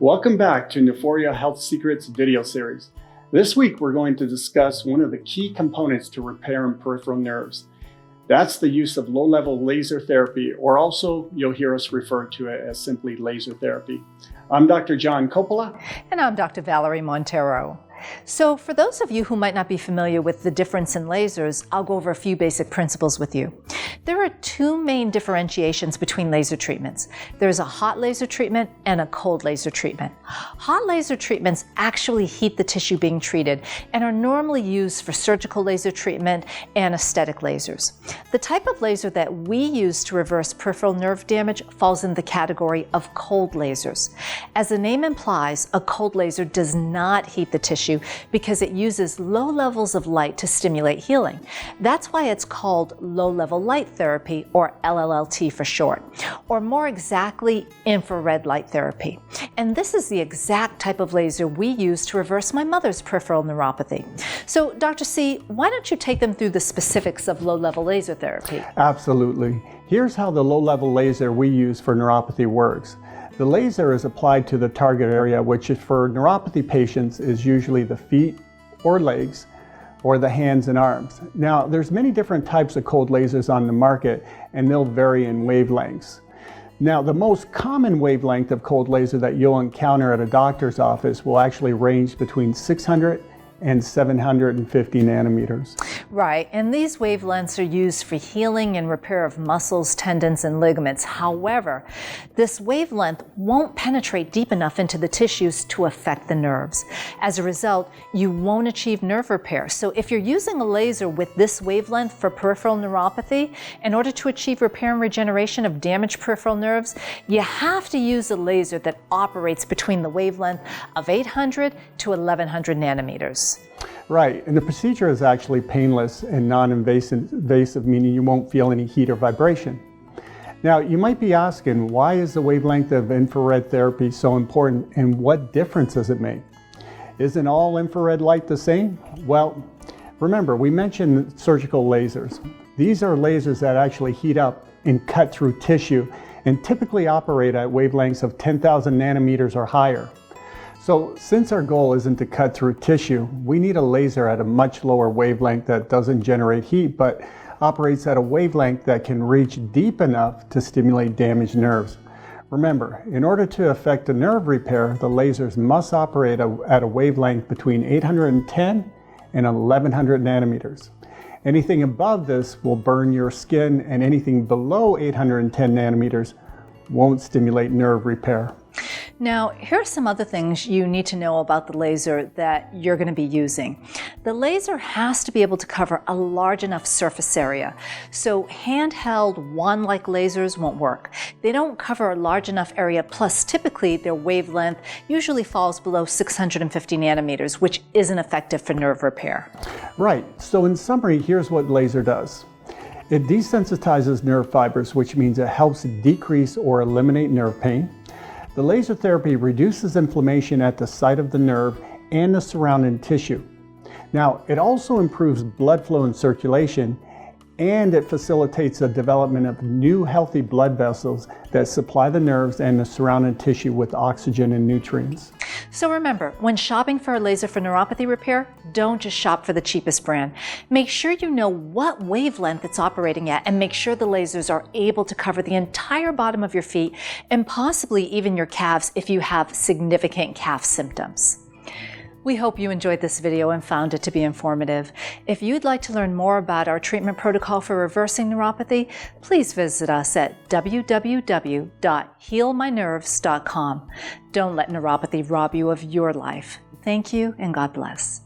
Welcome back to Neuphoria Health Secrets video series. This week we're going to discuss one of the key components to repairing peripheral nerves. That's the use of low-level laser therapy, or also you'll hear us refer to it as simply laser therapy. I'm Dr. John Coppola. And I'm Dr. Valerie Montero. So for those of you who might not be familiar with the difference in lasers, I'll go over a few basic principles with you. There are two main differentiations between laser treatments. There's a hot laser treatment and a cold laser treatment. Hot laser treatments actually heat the tissue being treated and are normally used for surgical laser treatment and aesthetic lasers. The type of laser that we use to reverse peripheral nerve damage falls in the category of cold lasers. As the name implies, a cold laser does not heat the tissue because it uses low levels of light to stimulate healing. That's why it's called low-level light therapy, or LLT for short, or more exactly, infrared light therapy. And this is the exact type of laser we use to reverse my mother's peripheral neuropathy. So, Dr. C, why don't you take them through the specifics of low-level laser therapy? Absolutely. Here's how the low-level laser we use for neuropathy works. The laser is applied to the target area, which for neuropathy patients is usually the feet or legs or the hands and arms. Now, there's many different types of cold lasers on the market, and they'll vary in wavelengths. Now, the most common wavelength of cold laser that you'll encounter at a doctor's office will actually range between 600 and 750 nanometers. Right, and these wavelengths are used for healing and repair of muscles, tendons, and ligaments. However, this wavelength won't penetrate deep enough into the tissues to affect the nerves. As a result, you won't achieve nerve repair. So if you're using a laser with this wavelength for peripheral neuropathy, in order to achieve repair and regeneration of damaged peripheral nerves, you have to use a laser that operates between the wavelength of 800 to 1100 nanometers. Right, and the procedure is actually painless and non-invasive, meaning you won't feel any heat or vibration. Now, you might be asking, why is the wavelength of infrared therapy so important, and what difference does it make? Isn't all infrared light the same? Well, remember, we mentioned surgical lasers. These are lasers that actually heat up and cut through tissue and typically operate at wavelengths of 10,000 nanometers or higher. So since our goal isn't to cut through tissue, we need a laser at a much lower wavelength that doesn't generate heat, but operates at a wavelength that can reach deep enough to stimulate damaged nerves. Remember, in order to effect a nerve repair, the lasers must operate at a wavelength between 810 and 1100 nanometers. Anything above this will burn your skin, and anything below 810 nanometers won't stimulate nerve repair. Now, here are some other things you need to know about the laser that you're going to be using. The laser has to be able to cover a large enough surface area. So handheld wand-like lasers won't work. They don't cover a large enough area, plus typically their wavelength usually falls below 650 nanometers, which isn't effective for nerve repair. Right, so in summary, here's what laser does. It desensitizes nerve fibers, which means it helps decrease or eliminate nerve pain. The laser therapy reduces inflammation at the site of the nerve and the surrounding tissue. Now, it also improves blood flow and circulation, and it facilitates the development of new healthy blood vessels that supply the nerves and the surrounding tissue with oxygen and nutrients. So remember, when shopping for a laser for neuropathy repair, don't just shop for the cheapest brand. Make sure you know what wavelength it's operating at, and make sure the lasers are able to cover the entire bottom of your feet and possibly even your calves if you have significant calf symptoms. We hope you enjoyed this video and found it to be informative. If you'd like to learn more about our treatment protocol for reversing neuropathy, please visit us at www.healmynerves.com. Don't let neuropathy rob you of your life. Thank you, and God bless.